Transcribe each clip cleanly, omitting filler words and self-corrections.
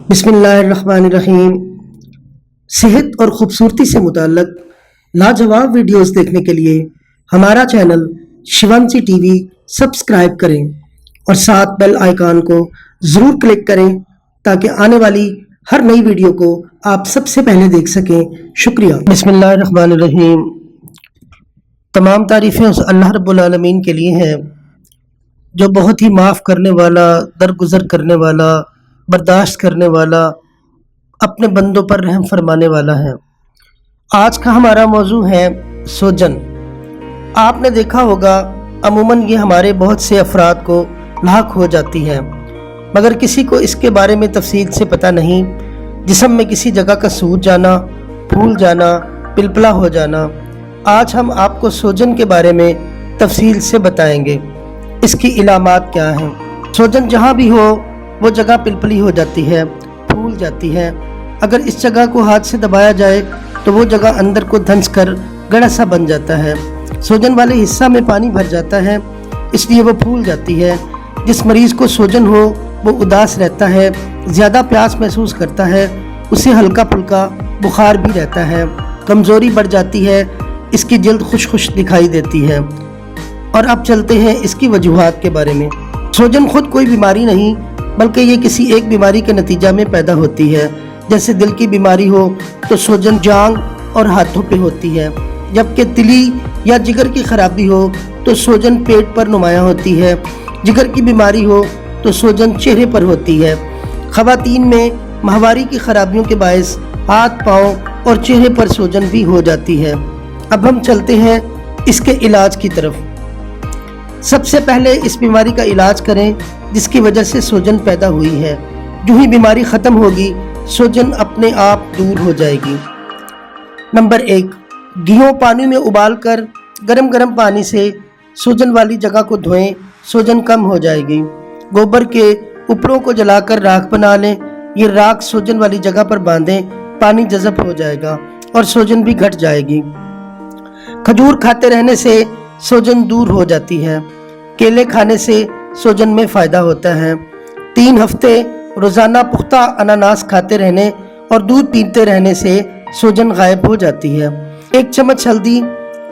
बिस्मिल्लाहिर्रहमानिर्रहीम। सेहत और ख़ूबसूरती से मुताल्लक़ लाजवाब वीडियोस देखने के लिए हमारा चैनल शिवंजी टीवी सब्सक्राइब करें और साथ बेल आइकॉन को ज़रूर क्लिक करें ताकि आने वाली हर नई वीडियो को आप सबसे पहले देख सकें। शुक्रिया। बिस्मिल्लाहिर्रहमानिर्रहीम। तमाम तारीफ़ें उस अल्लाह रब्बुल आलमीन के लिए हैं जो बहुत ही माफ़ करने वाला, दरगुजर करने वाला, बर्दाश्त करने वाला, अपने बंदों पर रहम फरमाने वाला है। आज का हमारा मौजू है सोजन। आपने देखा होगा अमूमन ये हमारे बहुत से अफराद को लाक हो जाती है, मगर किसी को इसके बारे में तफसील से पता नहीं। जिस्म में किसी जगह का सूज जाना, फूल जाना, पिलपला हो जाना। आज हम आपको सोजन के बारे में तफसील से बताएंगे। इसकी इलामात क्या हैं। सोजन जहाँ भी हो वो जगह पिलपली हो जाती है, फूल जाती है। अगर इस जगह को हाथ से दबाया जाए तो वो जगह अंदर को धंस कर गड़ा सा बन जाता है। सोजन वाले हिस्सा में पानी भर जाता है, इसलिए वो फूल जाती है। जिस मरीज़ को सोजन हो वो उदास रहता है, ज़्यादा प्यास महसूस करता है, उसे हल्का फुल्का बुखार भी रहता है, कमज़ोरी बढ़ जाती है, इसकी जल्द खुश दिखाई देती है। और अब चलते हैं इसकी वजूहात के बारे में। सोजन खुद कोई बीमारी नहीं, बल्कि ये किसी एक बीमारी के नतीजा में पैदा होती है। जैसे दिल की बीमारी हो तो सोजन जांग और हाथों पे होती है, जबकि तिली या जिगर की खराबी हो तो सोजन पेट पर नुमायाँ होती है। जिगर की बीमारी हो तो सोजन चेहरे पर होती है। ख़वातीन में माहवारी की खराबियों के बायस हाथ, पाँव और चेहरे पर सोजन भी हो जाती है। अब हम चलते हैं इसके इलाज की तरफ। सबसे पहले इस बीमारी का इलाज करें जिसकी वजह से सोजन पैदा हुई है। जो ही बीमारी ख़त्म होगी सोजन अपने आप दूर हो जाएगी। नंबर 1, घी पानी में उबाल कर गरम गरम पानी से सोजन वाली जगह को धोएं, सोजन कम हो जाएगी। गोबर के उपड़ों को जलाकर राख बना लें, ये राख सोजन वाली जगह पर बांधें, पानी जज़ब हो जाएगा और सोजन भी घट जाएगी। खजूर खाते रहने से सोजन दूर हो जाती है। केले खाने से सोजन में फ़ायदा होता है। 3 हफ्ते रोज़ाना पुख्ता अनानास खाते रहने और दूध पीते रहने से सोजन गायब हो जाती है। 1 चम्मच हल्दी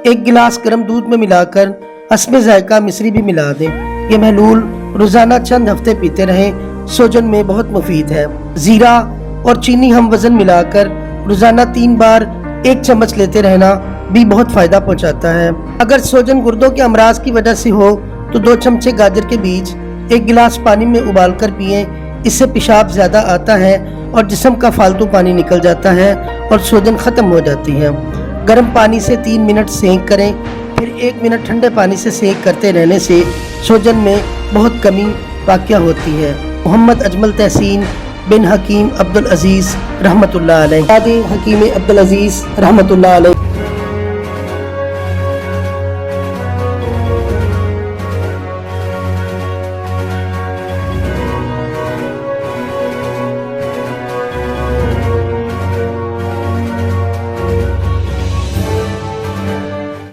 1 गिलास गर्म दूध में मिलाकर असम जायका मिश्री भी मिला दें। ये महलूल रोज़ाना चंद हफ्ते पीते रहें, सोजन में बहुत मुफीद है। ज़ीरा और चीनी हम वज़न मिलाकर रोज़ाना 3 बार 1 चम्मच लेते रहना भी बहुत फ़ायदा पहुँचाता है। अगर सोजन गुर्दों के अमराज की वजह से हो तो 2 चमचे गाजर के बीज 1 गिलास पानी में उबाल कर पिएं। इससे पेशाब ज़्यादा आता है और जिस्म का फालतू पानी निकल जाता है और सोजन ख़त्म हो जाती है। गर्म पानी से 3 मिनट सेंक करें, फिर 1 मिनट ठंडे पानी से सेंक करते रहने से सोजन में बहुत कमी वाक़या होती है। मोहम्मद अजमल तहसीन बिन हकीम अब्दुल अजीज़ रहमतुल्लाह अलैह। हकीम अब्दुल अजीज़ रहमतुल्लाह अलैह।